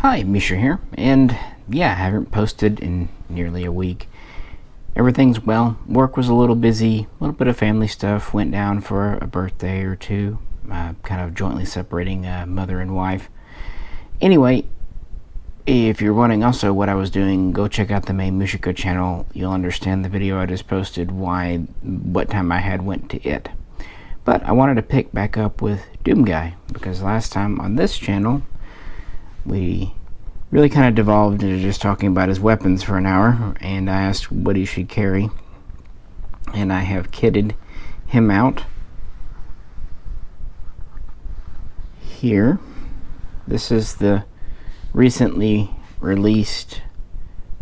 Hi, Misha here, and yeah, I haven't posted in nearly a week. Everything's well. Work was a little busy, a little bit of family stuff, went down for a birthday or two, kind of jointly separating mother and wife. Anyway, if you're wondering also what I was doing, go check out the main Mishaco channel. You'll understand the video I just posted, what time I had went to it. But I wanted to pick back up with Doomguy, because last time on this channel, we really kind of devolved into just talking about his weapons for an hour, and I asked what he should carry, and I have kitted him out here. This is the recently released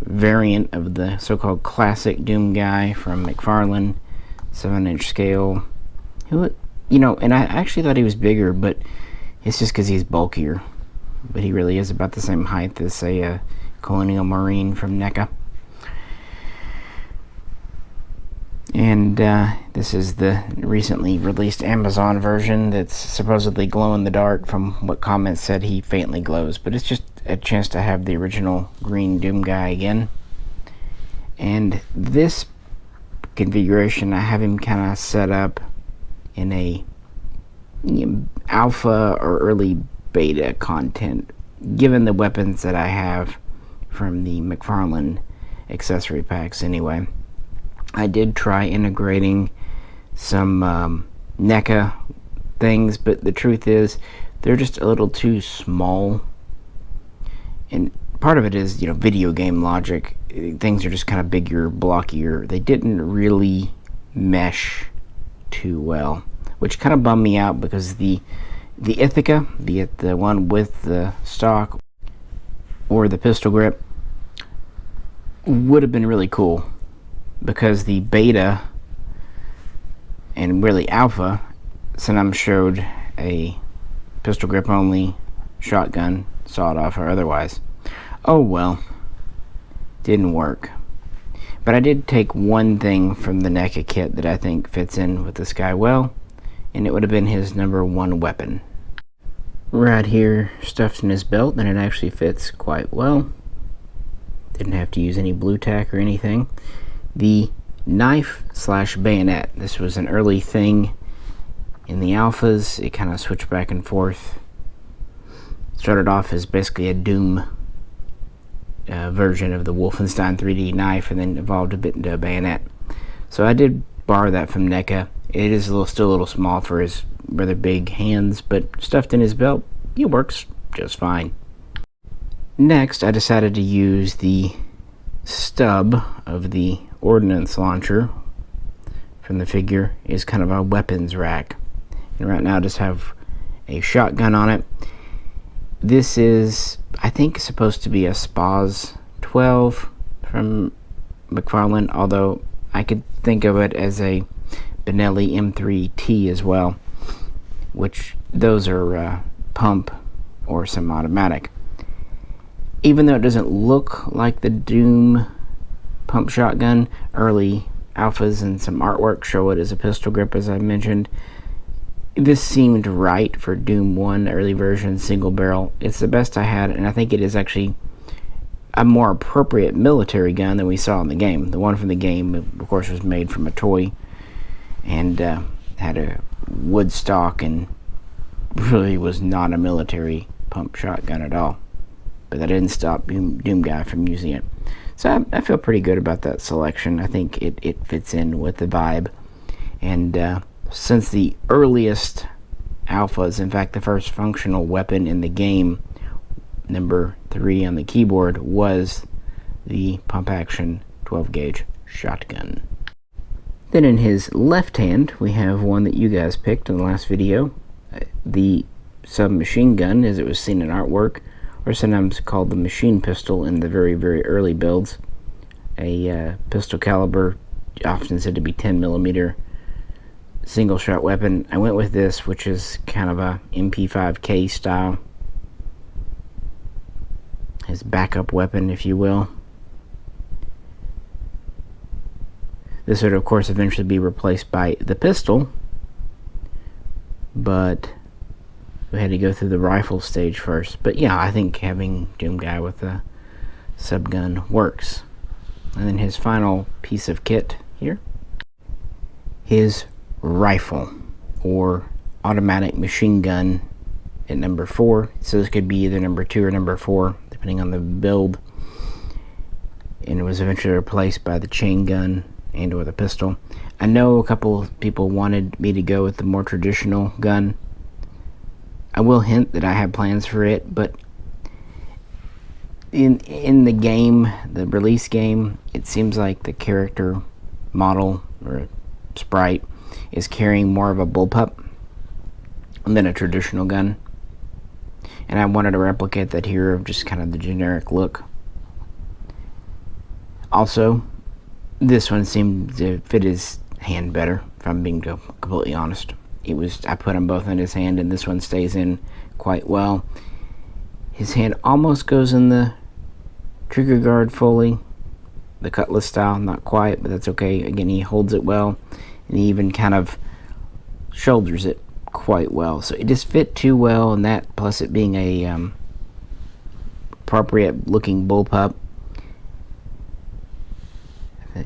variant of the so-called classic Doomguy from McFarlane, 7-inch scale. And I actually thought he was bigger, but it's just because he's bulkier. But he really is about the same height as a Colonial Marine from NECA. And this is the recently released Amazon version that's supposedly glow-in-the-dark. From what comments said, he faintly glows. But it's just a chance to have the original green Doomguy again. And this configuration, I have him kind of set up in a alpha or early beta content, given the weapons that I have from the McFarlane accessory packs. Anyway, I did try integrating some NECA things, but the truth is they're just a little too small, and part of it is video game logic. Things are just kind of bigger, blockier. They didn't really mesh too well, which kind of bummed me out, because the Ithaca, be it the one with the stock or the pistol grip, would have been really cool, because the beta and really alpha Sanam showed a pistol grip only shotgun, sawed off or otherwise. Oh well, didn't work. But I did take one thing from the NECA kit that I think fits in with this guy well, and it would have been his #1 weapon. Right here, stuffed in his belt, and it actually fits quite well. Didn't have to use any blue tack or anything. The knife/bayonet. This was an early thing in the alphas. It kind of switched back and forth. Started off as basically a Doom version of the Wolfenstein 3D knife, and then evolved a bit into a bayonet. So I did borrow that from NECA. It is still a little small for his rather big hands, but stuffed in his belt, it works just fine. Next, I decided to use the stub of the ordnance launcher from the figure is kind of a weapons rack. And right now I just have a shotgun on it. This is, I think, supposed to be a SPAS 12 from McFarlane, although I could think of it as a Benelli M3T as well, which those are pump or semi-automatic. Even though it doesn't look like the Doom pump shotgun, early alphas and some artwork show it as a pistol grip, as I mentioned. This seemed right for Doom 1 early version single barrel. It's the best I had, and I think it is actually a more appropriate military gun than we saw in the game. The one from the game, of course, was made from a toy and had a wood stock and really was not a military pump shotgun at all. But that didn't stop Doomguy from using it. So I feel pretty good about that selection. I think it fits in with the vibe. And since the earliest alphas, in fact the first functional weapon in the game, #3 on the keyboard, was the pump action 12 gauge shotgun. Then in his left hand we have one that you guys picked in the last video, the submachine gun as it was seen in artwork, or sometimes called the machine pistol in the very, very early builds. A pistol caliber, often said to be 10mm single shot weapon. I went with this, which is kind of a MP5K style. His backup weapon, if you will. This would, of course, eventually be replaced by the pistol, but we had to go through the rifle stage first. But yeah, I think having Doomguy with a subgun works. And then his final piece of kit here, his rifle or automatic machine gun at number 4. So this could be either number 2 or number 4 depending on the build, and it was eventually replaced by the chain gun and or the pistol. I know a couple people wanted me to go with the more traditional gun. I will hint that I have plans for it, but in the game, the release game, it seems like the character model or sprite is carrying more of a bullpup than a traditional gun, and I wanted to replicate that here of just kind of the generic look. Also, this one seemed to fit his hand better, if I'm being completely honest. I put them both in his hand, and this one stays in quite well. His hand almost goes in the trigger guard fully, the cutlass style, not quite, but that's okay. Again, he holds it well, and he even kind of shoulders it quite well. So it just fit too well, and that plus it being a appropriate looking bullpup.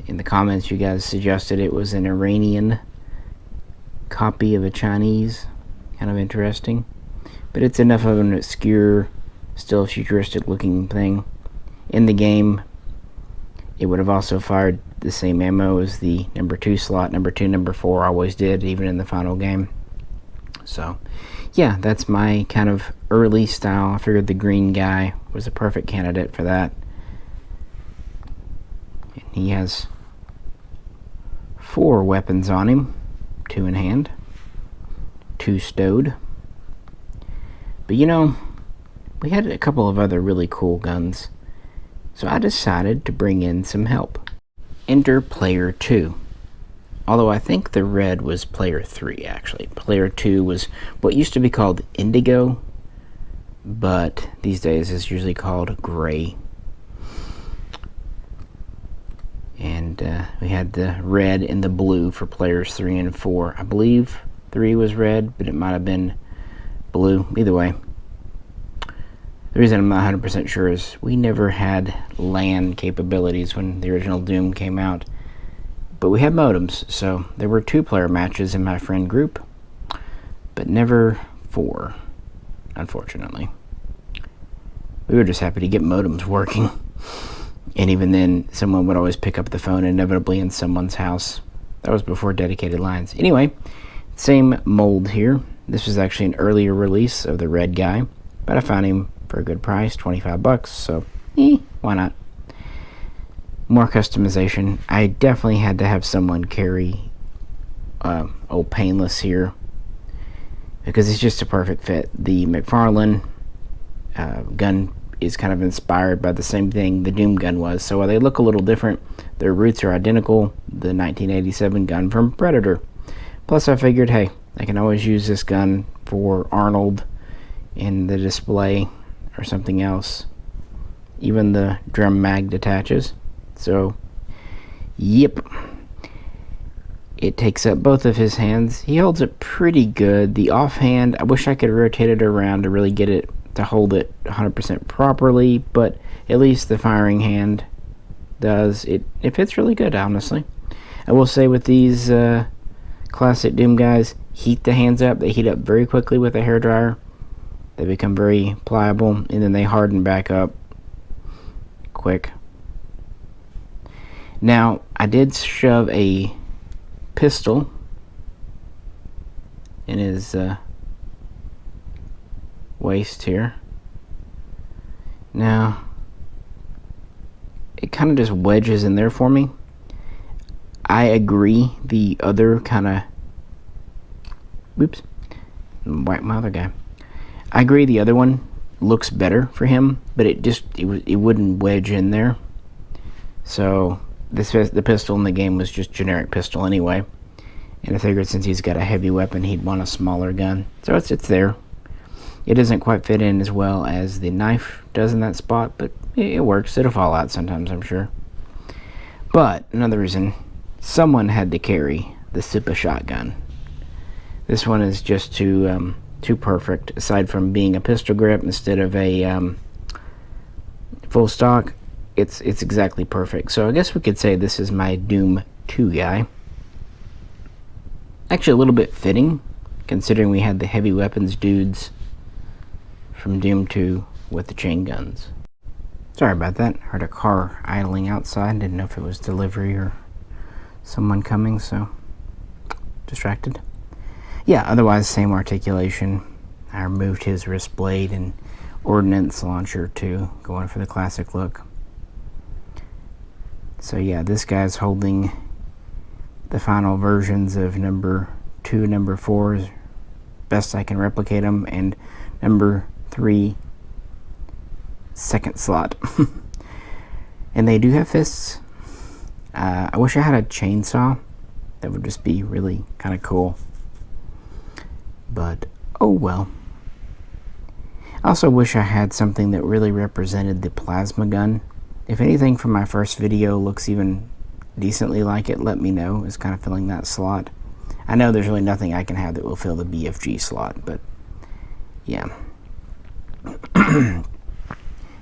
In the comments, you guys suggested it was an Iranian copy of a Chinese. Kind of interesting, but it's enough of an obscure, still futuristic looking thing. In the game, it would have also fired the same ammo as the number 2 slot. Number 2, number 4 always did, even in the final game. So yeah, that's my kind of early style. I figured the green guy was a perfect candidate for that. And he has 4 weapons on him, 2 in hand, 2 stowed. But you know, we had a couple of other really cool guns, so I decided to bring in some help. Enter player 2. Although I think the red was player 3, actually. Player 2 was what used to be called indigo, but these days is usually called gray. And we had the red and the blue for players 3 and 4. I believe 3 was red, but it might have been blue. Either way, the reason I'm not 100% sure is we never had LAN capabilities when the original Doom came out. But we had modems, so there were 2-player matches in my friend group, but never 4, unfortunately. We were just happy to get modems working. And even then, someone would always pick up the phone inevitably in someone's house. That was before dedicated lines. Anyway, same mold here. This was actually an earlier release of the red guy, but I found him for a good price, $25, so why not? More customization. I definitely had to have someone carry old Painless here because it's just a perfect fit. The McFarlane gun is kind of inspired by the same thing the Doom gun was, so while they look a little different, their roots are identical. The 1987 gun from Predator. Plus I figured, hey, I can always use this gun for Arnold in the display or something else. Even the drum mag detaches. So, yep. It takes up both of his hands. He holds it pretty good. The offhand, I wish I could rotate it around to really get it to hold it 100% properly, but at least the firing hand does. It fits really good, honestly. I will say with these classic Doom guys, heat the hands up. They heat up very quickly with a hairdryer. They become very pliable, and then they harden back up quick. Now, I did shove a pistol in his waist here. Now, it kind of just wedges in there for me. I agree the other kind of... Oops. Wipe my other guy. I agree the other one looks better for him, but it wouldn't wedge in there. So the pistol in the game was just generic pistol anyway, and I figured since he's got a heavy weapon, he'd want a smaller gun. So it's there. It doesn't quite fit in as well as the knife does in that spot, but it works. It'll fall out sometimes, I'm sure. But another reason, someone had to carry the super shotgun. This one is just to too perfect. Aside from being a pistol grip instead of a full stock, it's exactly perfect. So I guess we could say this is my Doom 2 guy. Actually a little bit fitting, considering we had the heavy weapons dudes from Doom 2 with the chain guns. Sorry about that. Heard a car idling outside. Didn't know if it was delivery or someone coming, so distracted. Yeah, otherwise same articulation. I removed his wrist blade and ordnance launcher too, going for the classic look. So yeah, this guy's holding the final versions of number 2, number 4, as best I can replicate them, and number 3 second slot. And they do have fists. I wish I had a chainsaw. That would just be really kind of cool. But oh well. I also wish I had something that really represented the plasma gun. If anything from my first video looks even decently like it, let me know. It's kind of filling that slot. I know there's really nothing I can have that will fill the BFG slot, but yeah.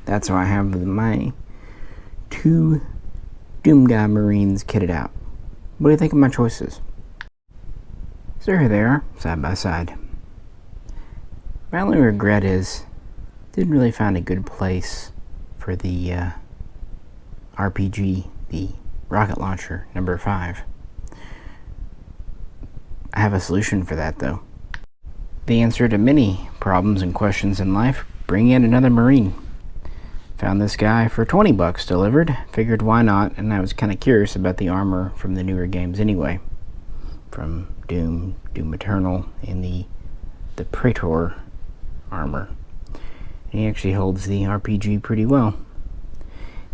That's why I have my 2 Doomguy Marines kitted out. What do you think of my choices? So here they are, side by side. My only regret is didn't really find a good place for the RPG, the rocket launcher, number 5. I have a solution for that though. The answer to many problems and questions in life: bring in another Marine. Found this guy for 20 bucks delivered. Figured why not, and I was kind of curious about the armor from the newer games anyway. From Doom, Doom Eternal, and the Praetor armor. And he actually holds the RPG pretty well.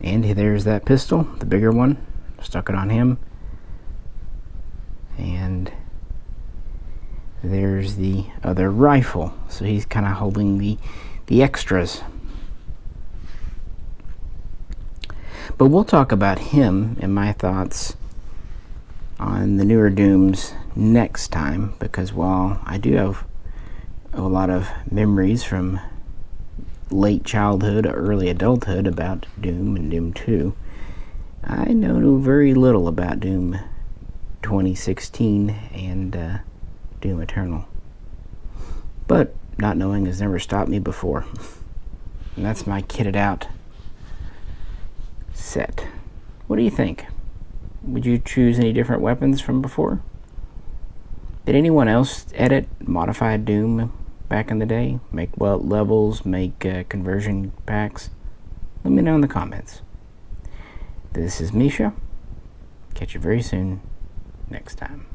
And there's that pistol, the bigger one. Stuck it on him. And there's the other rifle. So he's kind of holding the extras. But we'll talk about him and my thoughts on the newer Dooms next time, because while I do have a lot of memories from late childhood or early adulthood about Doom and Doom 2, I know very little about Doom 2016 and Doom Eternal. But not knowing has never stopped me before. And that's my kitted out set. What do you think? Would you choose any different weapons from before? Did anyone else edit modified Doom back in the day? Make levels, make conversion packs? Let me know in the comments. This is Misha. Catch you very soon next time.